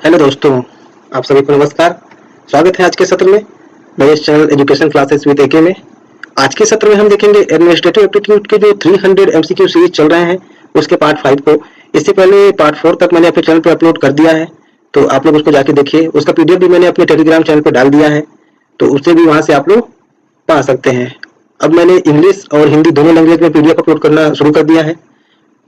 Hello दोस्तों, आप सभी को नमस्कार। स्वागत है आज के सत्र में मेरे इस चैनल एजुकेशन क्लासेस विद एके में। आज के सत्र में हम देखेंगे एडमिनिस्ट्रेटिव एप्टीट्यूड के जो 300 एमसीक्यू सीरीज चल रहे हैं उसके पार्ट 5 को। इससे पहले पार्ट 4 तक मैंने अपने चैनल पर अपलोड कर दिया है, तो आप लोग उसको जाके देखिए। उसका पीडीएफ भी मैंने अपने टेलीग्राम चैनल पर डाल दिया है, तो उससे भी वहाँ से आप लोग पा सकते हैं। अब मैंने इंग्लिश और हिंदी दोनों लैंग्वेज में पीडीएफ अपलोड करना शुरू कर दिया है,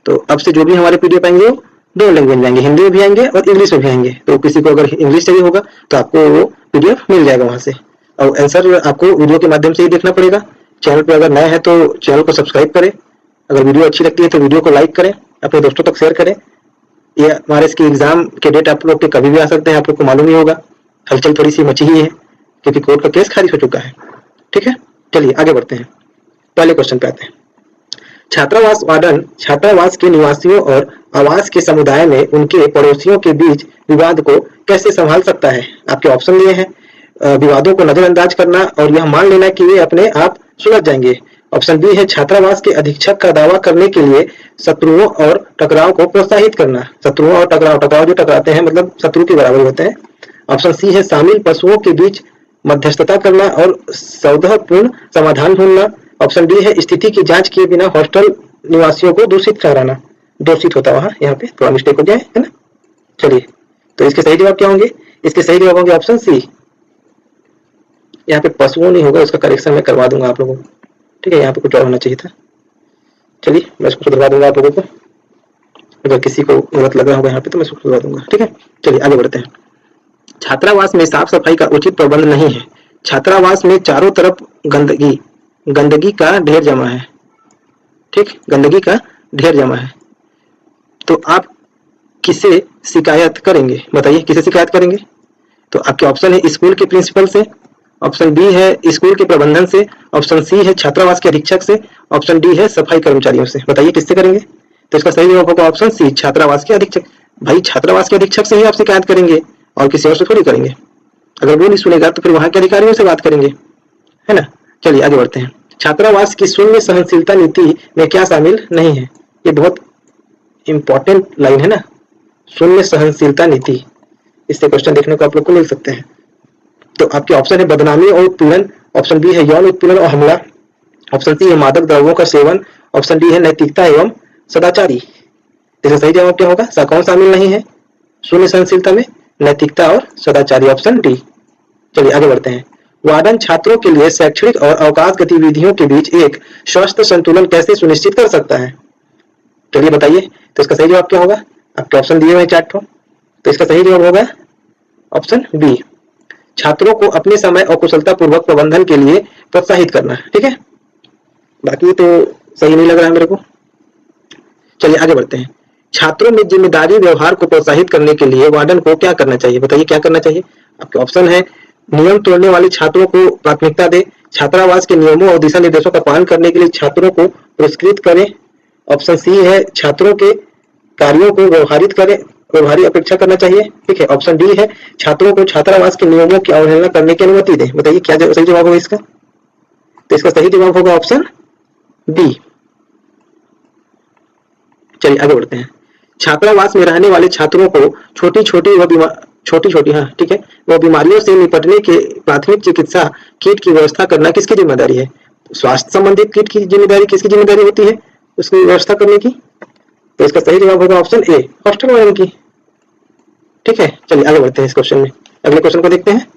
तो अब से जो भी हमारे पीडीएफ आएंगे वो दो लैंग्वेज में आएंगे, हिंदी में भी आएंगे और इंग्लिश में भी आएंगे। तो किसी को अगर इंग्लिश चाहिए होगा तो आपको वो पीडीएफ मिल जाएगा वहां से, और आंसर आपको वीडियो के माध्यम से ही देखना पड़ेगा। चैनल पर अगर नए हैं तो चैनल को सब्सक्राइब करें, अगर वीडियो अच्छी लगती है तो वीडियो को लाइक करें, अपने दोस्तों तक शेयर करें। ये हमारे इसकी एग्जाम के डेट आप लोग के कभी भी आ सकते हैं, आप लोग को मालूम ही होगा। हलचल थोड़ी सी मची ही है क्योंकि कोर्ट का केस खारिज हो चुका है। ठीक है, चलिए आगे बढ़ते हैं। पहले क्वेश्चन पे आते हैं। छात्रावास वार्डन छात्रावास के निवासियों और आवास के समुदाय में उनके पड़ोसियों के बीच विवाद को कैसे संभाल सकता है? आपके ऑप्शन दिए हैं। विवादों को नजरअंदाज करना और यह मान लेना कि वे अपने आप सुलझ जाएंगे। ऑप्शन बी है छात्रावास के अधीक्षक का दावा करने के लिए शत्रुओं और टकराव को प्रोत्साहित करना। शत्रुओं और टकराव जो टकराते हैं मतलब शत्रु के बराबर होते हैं। ऑप्शन सी है शामिल पशुओं के बीच मध्यस्थता करना और सौहार्दपूर्ण समाधान ढूंढना। ऑप्शन डी है स्थिति की जांच किए बिना हॉस्टल निवासियों को दूषित कराना। दूषित होता वहां, यहाँ पे थोड़ा मिस्टेक हो जाए, है ना। चलिए, तो इसके सही जवाब क्या होंगे? इसके सही जवाब होंगे ऑप्शन सी। यहाँ पे पशुओं नहीं होगा, उसका करेक्शन मैं करवा दूंगा आप लोगों को। ठीक है, यहाँ पे कुछ और होना चाहिए था। चलिए, मैं इसको सुधरवा दूंगा आप लोगों को। अगर किसी को गलत लग रहा होगा यहाँ पे तो मैं इसको सुधरवा दूंगा। ठीक है, चलिए आगे बढ़ते हैं। छात्रावास में साफ सफाई का उचित प्रबंध नहीं है। छात्रावास में चारों तरफ गंदगी का ढेर जमा है। ठीक, गंदगी का ढेर जमा है, तो आप किसे शिकायत करेंगे? बताइए, किसे शिकायत करेंगे? तो आपके ऑप्शन है स्कूल के प्रिंसिपल से, ऑप्शन बी है स्कूल के प्रबंधन से, ऑप्शन सी है छात्रावास के अधीक्षक से, ऑप्शन डी है सफाई कर्मचारियों से। बताइए किससे करेंगे? तो इसका सही जवाब होगा ऑप्शन सी, छात्रावास के अधीक्षक। भाई, छात्रावास के अधीक्षक से ही आप शिकायत करेंगे और किसी और से थोड़ी करेंगे। अगर वो नहीं सुनेगा तो फिर वहां के अधिकारियों से बात करेंगे, है ना। चलिए आगे बढ़ते हैं। छात्रावास की शून्य सहनशीलता नीति में क्या शामिल नहीं है? ये बहुत इंपॉर्टेंट लाइन है ना, शून्य सहनशीलता नीति। इससे क्वेश्चन देखने को आप लोग को मिल सकते हैं। तो आपके ऑप्शन है बदनामी और उत्पीड़न, ऑप्शन बी है यौन उत्पीड़न और हमला, ऑप्शन सी है मादक द्रव्यों का सेवन, ऑप्शन डी है नैतिकता एवं सदाचारी। इसका सही जवाब क्या होगा? कौन शामिल नहीं है शून्य सहनशीलता में? नैतिकता और सदाचारी, ऑप्शन डी। चलिए आगे बढ़ते हैं। वार्डन छात्रों के लिए शैक्षणिक और अवकाश गतिविधियों के बीच एक स्वस्थ संतुलन कैसे सुनिश्चित कर सकता है? चलिए बताइए, तो इसका सही जवाब क्या होगा? आपके ऑप्शन दिए हुए 4 ठो, तो इसका सही जवाब होगा ऑप्शन बी, छात्रों को अपने समय और कुशलता पूर्वक प्रबंधन के लिए प्रोत्साहित करना। ठीक है, बाकी तो सही नहीं लग रहा है मेरे को। चलिए आगे बढ़ते हैं। छात्रों में जिम्मेदारी व्यवहार को प्रोत्साहित करने के लिए वार्डन को क्या करना चाहिए? बताइए क्या करना चाहिए? आपके ऑप्शन है नियम तोड़ने वाले छात्रों को प्राथमिकता दे, छात्रावास के नियमों और दिशा निर्देशों का पालन करने के लिए छात्रों को पुरस्कृत करें, ऑप्शन सी है छात्रों के कार्यों को व्यवहारिक अपेक्षा करना चाहिए। ठीक है, ऑप्शन डी है छात्रों को छात्रावास के नियमों की अवहेलना करने की अनुमति दे। बताइए क्या सही जवाब होगा इसका? तो इसका सही जवाब होगा ऑप्शन बी। चलिए आगे बढ़ते हैं। छात्रावास में रहने वाले छात्रों को छोटी छोटी हाँ ठीक है, वो बीमारियों से निपटने के प्राथमिक चिकित्सा किट की व्यवस्था करना किसकी जिम्मेदारी है? स्वास्थ्य संबंधित किट की जिम्मेदारी किसकी जिम्मेदारी होती है उसकी व्यवस्था करने की? तो इसका सही जवाब होगा ऑप्शन ए, हॉस्टल वालों की। ठीक है, चलिए आगे बढ़ते हैं इस क्वेश्चन में। अगले क्वेश्चन को देखते हैं।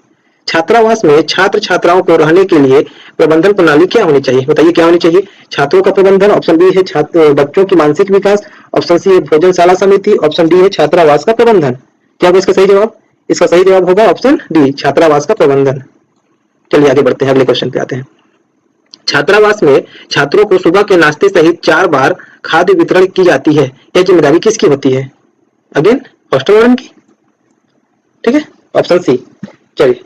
छात्रावास में छात्र छात्राओं को रहने के लिए प्रबंधन प्रणाली क्या होनी चाहिए? बताइए क्या होनी चाहिए? छात्रों का प्रबंधन, ऑप्शन बी है छात्र बच्चों की मानसिक विकास, ऑप्शन सी है भोजनशाला समिति, ऑप्शन डी है छात्रावास का प्रबंधन। क्या होगा इसका सही जवाब? इसका सही जवाब होगा ऑप्शन डी, छात्रावास का प्रबंधन। चलिए आगे बढ़ते हैं, अगले क्वेश्चन पे आते हैं। छात्रावास में छात्रों को सुबह के नाश्ते सहित 4 बार खाद्य वितरण की जाती है, यह जिम्मेदारी किसकी होती है? अगेन हॉस्टल वार्डन की। ठीक है, ऑप्शन सी। चलिए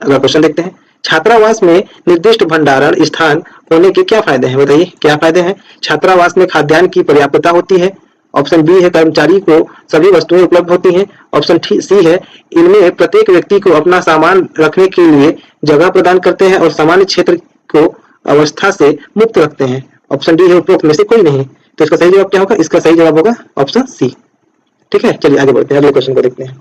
अगला क्वेश्चन देखते हैं। छात्रावास में निर्दिष्ट भंडारण स्थान होने के क्या फायदे हैं? बताइए क्या फायदे हैं? छात्रावास में खाद्यान्न की पर्याप्तता होती है, ऑप्शन बी है कर्मचारी को सभी वस्तुएं उपलब्ध होती हैं, ऑप्शन सी है इनमें प्रत्येक व्यक्ति को अपना सामान रखने के लिए जगह प्रदान करते हैं और सामान्य क्षेत्र को अवस्था से मुक्त रखते हैं, ऑप्शन डी है उपरोक्त में से कोई नहीं। तो इसका सही जवाब क्या होगा? इसका सही जवाब होगा ऑप्शन सी। ठीक है, चलिए आगे बढ़ते हैं, अगले क्वेश्चन को देखते हैं।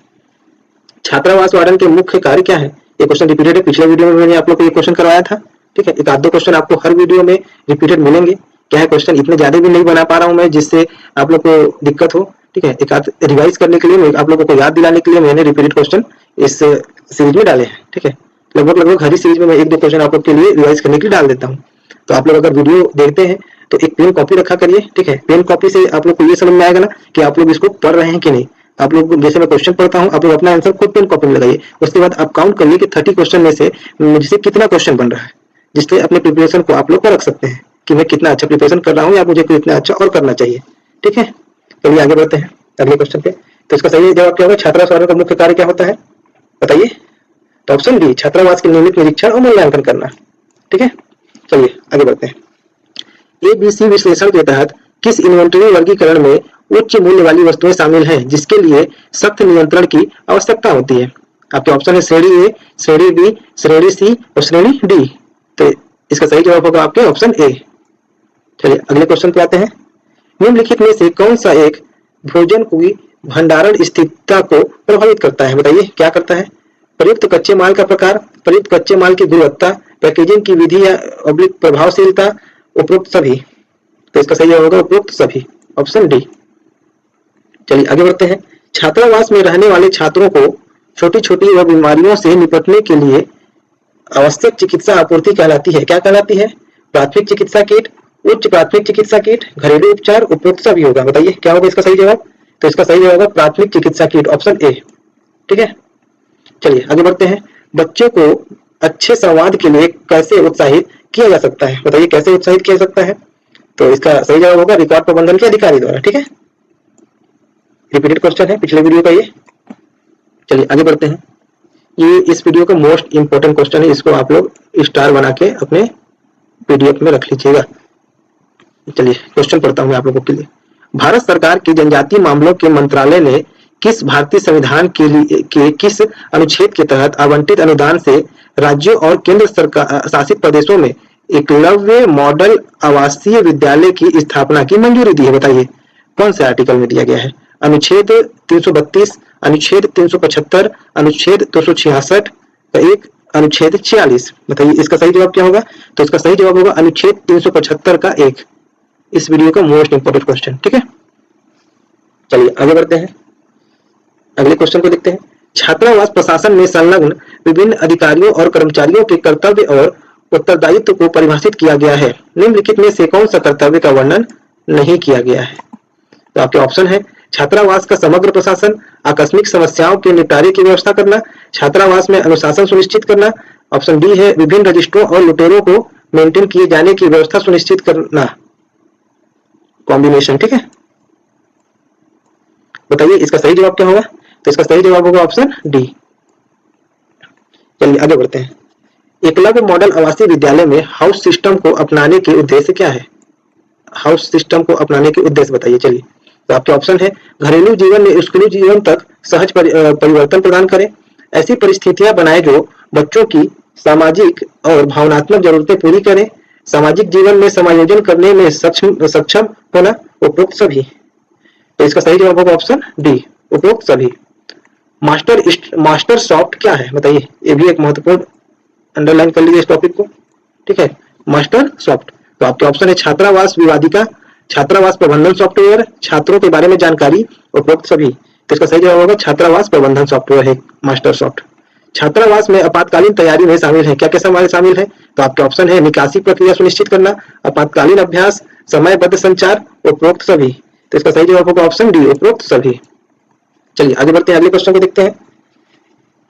छात्रावास वार्डन के मुख्य कार्य क्या है? ये क्वेश्चन रिपीटेड है, पिछले वीडियो में मैंने आप लोग को ये क्वेश्चन करवाया था। ठीक है, एक आध दो क्वेश्चन आपको हर वीडियो में रिपीटेड मिलेंगे। क्या है, क्वेश्चन इतने ज्यादा भी नहीं बना पा रहा हूं मैं जिससे आप लोग को दिक्कत हो। ठीक है, एक आध रिवाइज करने के लिए, आप लोगों को याद दिलाने के लिए मैंने रिपीटेड क्वेश्चन इस सीरीज में डाले हैं। ठीक है, लगभग हर सीरीज में मैं एक दो क्वेश्चन आप लोग के लिए रिवाइज करने के लिए डाल देता हूँ। तो आप लोग अगर वीडियो देखते हैं तो एक पेन कॉपी रखा करिए। ठीक है, पेन कॉपी से आप लोग को ये समझ में आएगा ना कि आप लोग इसको पढ़ रहे हैं कि नहीं। आप लोग जैसे मैं क्वेश्चन पढ़ता हूँ, आप लोग अपना आंसर खुद पेन कॉपी में लगाइए। उसके बाद आप काउंट करिए कि 30 क्वेश्चन में से मुझसे कितना क्वेश्चन बन रहा है, जिससे अपने प्रिपरेशन को आप लोग परख सकते हैं कि मैं कितना अच्छा प्रिपरेशन कर रहा हूँ या मुझे कितना अच्छा और करना चाहिए। ठीक है, चलिए आगे बढ़ते हैं अगले क्वेश्चन पे। तो इसका सही जवाब क्या होगा? छात्रावास वार्डन का मुख्य कार्य क्या होता है, बताइए। तो ऑप्शन डी, छात्रावास के नियमित निरीक्षण और मूल्यांकन करना। ठीक है, चलिए आगे बढ़ते हैं। ABC विश्लेषण के तहत किस इन्वेंटरी वर्गीकरण में उच्च मूल्य वाली वस्तुएं शामिल हैं जिसके लिए सख्त नियंत्रण की आवश्यकता होती है? आपके ऑप्शन है श्रेणी ए, श्रेणी बी, श्रेणी सी और श्रेणी डी। तो इसका सही जवाब होगा आपके ऑप्शन ए। चलिए अगले क्वेश्चन पे आते हैं। निम्नलिखित में से कौन सा एक भोजन की भंडारण स्थिरता को प्रभावित करता है? बताइए क्या करता है? प्रयुक्त कच्चे माल का प्रकार, प्रयुक्त कच्चे माल की गुणवत्ता, पैकेजिंग की विधि या प्रभावशीलता, उपरोक्त सभी। तो इसका सही जवाब होगा उपरोक्त सभी, ऑप्शन डी। चलिए आगे बढ़ते हैं। छात्रावास में रहने वाले छात्रों को छोटी छोटी व बीमारियों से निपटने के लिए आवश्यक चिकित्सा आपूर्ति कहलाती है। क्या कहलाती है? प्राथमिक चिकित्सा किट, उच्च प्राथमिक चिकित्सा किट, घरेलू उपचार, उपरोक्त सभी होगा। बताइए क्या होगा इसका सही जवाब? तो इसका सही जवाब होगा प्राथमिक चिकित्सा किट, ऑप्शन ए। ठीक है, चलिए आगे बढ़ते हैं। बच्चों को अच्छे संवाद के लिए कैसे उत्साहित किया जा सकता है? बताइए कैसे उत्साहित किया जा सकता है? तो इसका सही जवाब होगा रिकॉर्ड प्रबंधन के अधिकारी द्वारा। ठीक है, रिपीटेड क्वेश्चन है पिछले वीडियो का ये। चलिए आगे बढ़ते हैं। ये इस वीडियो का मोस्ट इंपोर्टेंट क्वेश्चन है, इसको आप लोग स्टार बना के अपने पीडीएफ में रख लीजिएगा। चलिए क्वेश्चन पढ़ता हूँ आप लोगों के लिए। भारत सरकार के जनजातीय मामलों के मंत्रालय ने किस भारतीय संविधान के किस अनुच्छेद के तहत आवंटित अनुदान से राज्यों और केंद्र सरकार शासित प्रदेशों में एकलव्य मॉडल आवासीय विद्यालय की स्थापना की मंजूरी दी है? बताइए कौन से आर्टिकल में दिया गया है? अनुच्छेद 332, अनुच्छेद 375, अनुच्छेद 266 का एक, अनुच्छेद 46। बताइए इसका सही जवाब क्या होगा? तो इसका सही जवाब होगा अनुच्छेद 375 का एक। इस वीडियो का मोस्ट इंपोर्टेंट क्वेश्चन। ठीक है, चलिए आगे बढ़ते हैं, अगले क्वेश्चन को देखते हैं। छात्रावास प्रशासन में संलग्न विभिन्न अधिकारियों और कर्मचारियों के कर्तव्य और उत्तरदायित्व को परिभाषित किया गया है। निम्नलिखित में से कौन सा कर्तव्य का वर्णन नहीं किया गया है? तो आपके ऑप्शन है छात्रावास का समग्र प्रशासन, आकस्मिक समस्याओं के निपटारे की व्यवस्था करना, छात्रावास में अनुशासन सुनिश्चित करना, ऑप्शन डी है विभिन्न रजिस्ट्रों और लुटेरों को मेंटेन किए जाने की व्यवस्था सुनिश्चित करना। कॉम्बिनेशन। ठीक है, बताइए इसका सही जवाब क्या होगा? तो इसका सही जवाब होगा ऑप्शन डी। चलिए आगे बढ़ते हैं। एकलव्य मॉडल आवासीय विद्यालय में हाउस सिस्टम को अपनाने के उद्देश्य क्या है? हाउस सिस्टम को अपनाने के उद्देश्य बताइए। चलिए, तो आपके ऑप्शन है घरेलू जीवन में स्कूली जीवन तक सहज परिवर्तन प्रदान करें, ऐसी परिस्थितियां बनाए जो बच्चों की सामाजिक और भावनात्मक जरूरतें पूरी करें, सामाजिक जीवन में समायोजन करने में सक्षम होना, उपरोक्त सभी। तो इसका सही जवाब होगा ऑप्शन डी, उपरोक्त सभी। मास्टर सॉफ्ट क्या है? बताइए, ये भी एक महत्वपूर्ण, अंडरलाइन कर लीजिए इस टॉपिक को। ठीक है, मास्टर सॉफ्ट। तो आपके ऑप्शन है छात्रावास विवादिका, छात्रावास प्रबंधन सॉफ्टवेयर, छात्रों के बारे में जानकारी, उपरोक्त सभी। तो इसका सही जवाब होगा छात्रावास प्रबंधन सॉफ्टवेयर है मास्टर सॉफ्ट। छात्रावास में आपातकालीन तैयारी में शामिल है, क्या क्या शामिल है? तो आपके ऑप्शन है निकासी प्रक्रिया सुनिश्चित करना, आपातकालीन अभ्यास, समयबद्ध संचार, उपरोक्त सभी। तो इसका सही जवाब होगा ऑप्शन डी, उपरोक्त सभी। चलिए आगे बढ़ते हैं, अगले क्वेश्चन को देखते हैं।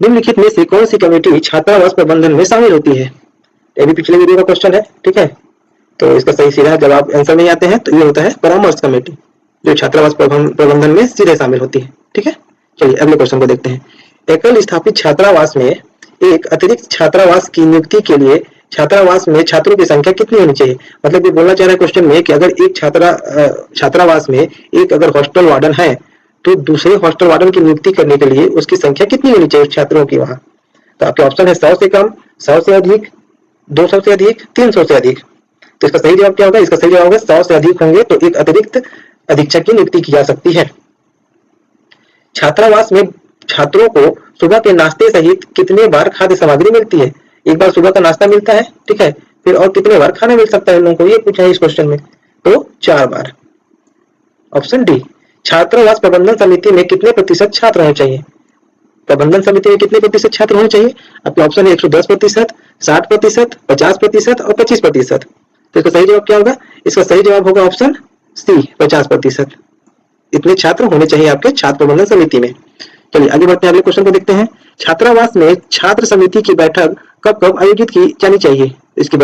निम्नलिखित में से कौन सी कमेटी छात्रावास प्रबंधन में शामिल होती है? ये भी पिछले वीडियो का क्वेश्चन है। ठीक है, तो इसका सही सीधा जवाब आंसर नहीं आते हैं तो ये होता है परामर्श कमेटी, जो छात्रावास प्रबंधन में सीधे शामिल होती है। ठीक है, चलिए अगले क्वेश्चन को देखते हैं। एकल स्थापित छात्रावास में एक अतिरिक्त छात्रावास की नियुक्ति के लिए छात्रावास में छात्रों की संख्या कितनी होनी चाहिए? मतलब ये बोलना चाह रहा है क्वेश्चन में कि अगर एक छात्रावास में एक अगर हॉस्टल वार्डन है तो दूसरे हॉस्टल वार्डन की नियुक्ति करने के लिए उसकी संख्या कितनी होनी चाहिए छात्रों की वहां? तो आपके ऑप्शन है 100 से कम, 100 से अधिक, 200 से अधिक, 300 से अधिक। तो इसका सही जवाब क्या होगा? इसका सही जवाब होगा 100 से अधिक होंगे तो एक अतिरिक्त अधीक्षक की नियुक्ति की जा सकती है। छात्रावास में छात्रों को सुबह के नाश्ते सहित कितने बार खाद्य सामग्री मिलती है? एक बार सुबह का नाश्ता मिलता है, ठीक है, फिर और कितने बार खाना मिल सकता है उन लोगों को, ये पूछा है इस क्वेश्चन में। तो 4 बार। Option D. छात्रावास प्रबंधन समिति में कितने प्रतिशत छात्र होने चाहिए? प्रबंधन समिति में कितने प्रतिशत छात्र होने चाहिए? आपके ऑप्शन है 110%, 60%, 50% और 25%। तो इसका सही जवाब क्या होगा? इसका सही जवाब होगा ऑप्शन सी, 50%। इतने छात्र होने चाहिए आपके छात्र प्रबंधन समिति में। चलिए आगे बढ़ते हैं, अगले क्वेश्चन को देखते हैं। छात्रावास में छात्र समिति की बैठक कब कब आयोजित की जानी चाहिए? इसकी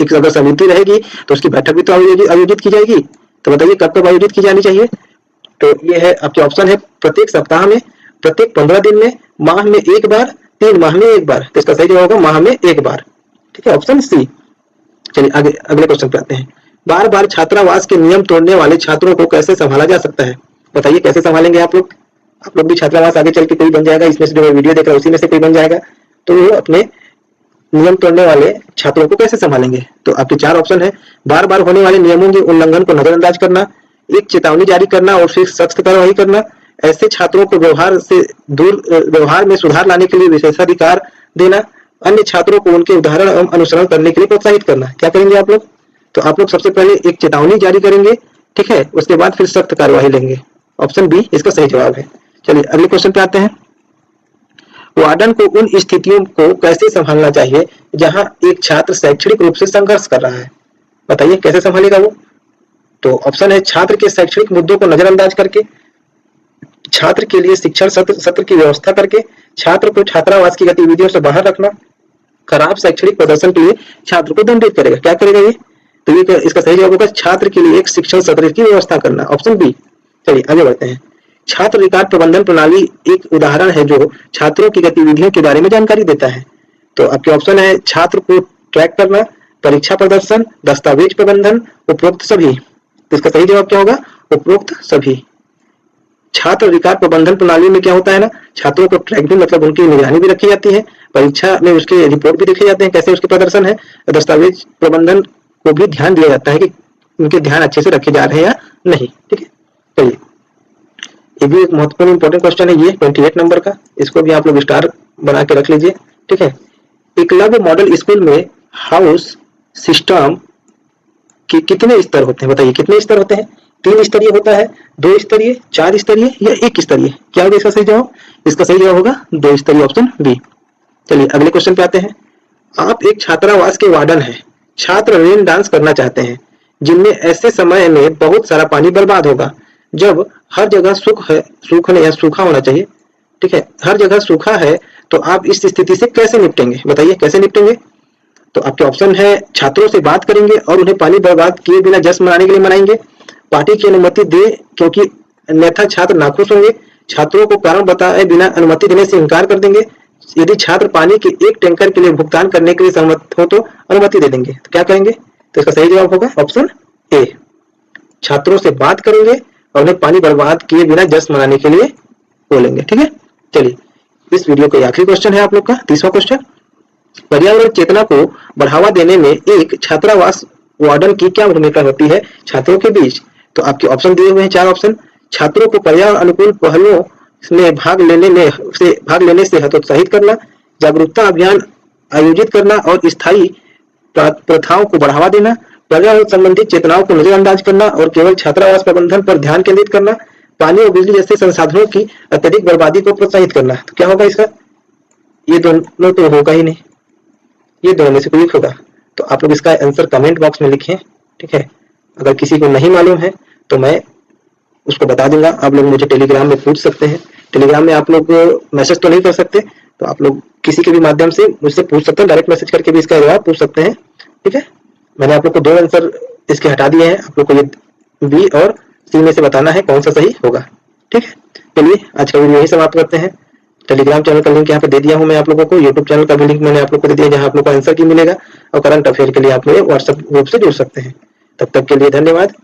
एक अगर समिति रहेगी तो उसकी बैठक भी तो आयोजित की जाएगी। तो बताइए कब कब आयोजित की जानी चाहिए? तो ये है आपके ऑप्शन है प्रत्येक सप्ताह में, प्रत्येक 15 दिन में, माह में एक बार, 3 माह में एक बार। तो इसका सही जवाब होगा माह में एक बार, ठीक है, ऑप्शन सी। चलिए आगे अगले क्वेश्चन पे आते हैं। बार बार छात्रावास के नियम तोड़ने वाले छात्रों को कैसे संभाला जा सकता है? बताइए कैसे संभालेंगे आप लोग? आप लोग भी छात्रावास आगे चल के कोई बन जाएगा, इसमें से जो वीडियो देख रहा है उसी में से कोई बन जाएगा। तो वो अपने नियम तोड़ने वाले छात्रों को कैसे संभालेंगे? तो आपके 4 ऑप्शन है। बार बार होने वाले नियमों के उल्लंघन को नजरअंदाज करना, एक चेतावनी जारी करना और फिर सख्त कार्रवाई करना, ऐसे छात्रों को व्यवहार में सुधार लाने के लिए विशेषाधिकार देना, अन्य छात्रों को उनके उदाहरण एवं अनुसरण करने के लिए प्रोत्साहित करना। क्या करेंगे आप लोग? तो आप लोग सबसे पहले एक चेतावनी जारी करेंगे, ठीक है, उसके बाद फिर सख्त कार्यवाही लेंगे। ऑप्शन बी इसका सही जवाब है। चलिए अगले क्वेश्चन पे आते हैं। वार्डन को उन स्थितियों को कैसे संभालना चाहिए जहां एक छात्र शैक्षणिक रूप से संघर्ष कर रहा है? बताइए कैसे संभालेगा वो? तो ऑप्शन है छात्र के शैक्षणिक मुद्दों को नजरअंदाज करके, छात्र के लिए शिक्षण सत्र की व्यवस्था करके, छात्र को छात्रावास की गतिविधियों से बाहर रखना, खराब शैक्षणिक प्रदर्शन के लिए छात्र को दंडित करेगा। क्या करेगा ये? तो ये इसका सही जवाब होगा छात्र के लिए एक शिक्षण सत्र की व्यवस्था करना, ऑप्शन बी। चलिए आगे बढ़ते हैं। छात्र रिकॉर्ड प्रबंधन प्रणाली एक उदाहरण है जो छात्रों की गतिविधियों के बारे में जानकारी देता है। तो आपके ऑप्शन है छात्र को ट्रैक करना, परीक्षा प्रदर्शन, दस्तावेज प्रबंधन, उपरोक्त सभी। तो इसका सही जवाब क्या होगा? उपरोक्त सभी। छात्र रिकॉर्ड प्रबंधन प्रणाली में क्या होता है ना, छात्रों को ट्रैक भी मतलब उनकी निगरानी भी रखी जाती है, परीक्षा में उसके रिपोर्ट भी देखे जाते हैं कैसे उसके प्रदर्शन है, दस्तावेज प्रबंधन को भी ध्यान दिया जाता है कि उनके ध्यान अच्छे से रखे जा रहे हैं या नहीं, ठीक है। चलिए ये भी एक महत्वपूर्ण इंपॉर्टेंट क्वेश्चन है, ये 28 नंबर का, इसको भी आप लोग स्टार बना के रख लीजिए, ठीक है। एकलव्य मॉडल स्कूल में हाउस सिस्टम के कितने स्तर होते हैं? बताइए कितने स्तर होते हैं? 3 स्तरीय होता है, 2 स्तरीय, 4 स्तरीय या 1 स्तरीय? क्या होगा इसका सही जवाब? इसका सही जवाब होगा 2 स्तरीय, ऑप्शन बी। चलिए अगले क्वेश्चन पे आते हैं। आप एक छात्रावास के वार्डन हैं, छात्र रेन डांस करना चाहते हैं जिनमें ऐसे समय में बहुत सारा पानी बर्बाद होगा जब हर जगह सूखा होना चाहिए, ठीक है, हर जगह सूखा है, तो आप इस स्थिति से कैसे निपटेंगे? बताइए कैसे निपटेंगे? तो आपके ऑप्शन है छात्रों से बात करेंगे और उन्हें पानी बर्बाद किए बिना जश्न मनाने के लिए मनाएंगे, पार्टी की अनुमति दे क्योंकि अन्यथा छात्र नाखुश होंगे, छात्रों को कारण बताए बिना अनुमति देने से इनकार कर देंगे, यदि छात्र पानी के 1 टैंकर के लिए भुगतान करने के लिए सहमत हो तो अनुमति दे देंगे। तो क्या करेंगे? तो इसका सही जवाब होगा ऑप्शन ए, छात्रों से बात करेंगे और उन्हें पानी बर्बाद किए बिना जश्न मनाने के लिए बोलेंगे, ठीक है। चलिए इस वीडियो का आखिरी क्वेश्चन है आप लोग का 30वां क्वेश्चन। पर्यावरण चेतना को बढ़ावा देने में एक छात्रावास वार्डन की क्या भूमिका होती है छात्रों के बीच? तो आपके ऑप्शन दिए हुए हैं 4 ऑप्शन। छात्रों को पर्यावरण अनुकूल पहलुओं में भाग लेने से हतोत्साहित करना, जागरूकता अभियान आयोजित करना और स्थायी प्रथाओं को बढ़ावा देना, पर्यावरण संबंधी चेतनाओं को नजरअंदाज करना और केवल छात्रावास प्रबंधन पर ध्यान केंद्रित करना, पानी और बिजली जैसे संसाधनों की अत्यधिक बर्बादी को प्रोत्साहित करना। तो क्या होगा इसका? ये दोनों तो होगा ही नहीं, ये दोनों में से कोई होगा। तो आप लोग इसका आंसर कमेंट बॉक्स में लिखें, ठीक है। अगर किसी को नहीं मालूम है तो मैं उसको बता दूंगा, आप लोग मुझे टेलीग्राम में पूछ सकते हैं। टेलीग्राम में आप लोग मैसेज तो नहीं कर सकते, तो आप लोग किसी के भी माध्यम से मुझसे पूछ सकते हैं, डायरेक्ट मैसेज करके भी इसका जवाब पूछ सकते हैं, ठीक है। मैंने आप लोग को 2 आंसर इसके हटा दिए हैं, आप लोग को ये बी और सी में से बताना है कौन सा सही होगा, ठीक है। चलिए आज का वीडियो यही समाप्त करते हैं। टेलीग्राम चैनल का लिंक यहाँ पे दे दिया हूँ मैं आप लोगों को, यूट्यूब चैनल का भी लिंक मैंने आप लोग को दे दिया जहाँ आप लोग को आंसर की मिलेगा, और करंट अफेयर के लिए आप मेरे व्हाट्सएप ग्रुप से जुड़ सकते हैं। तब तक के लिए धन्यवाद।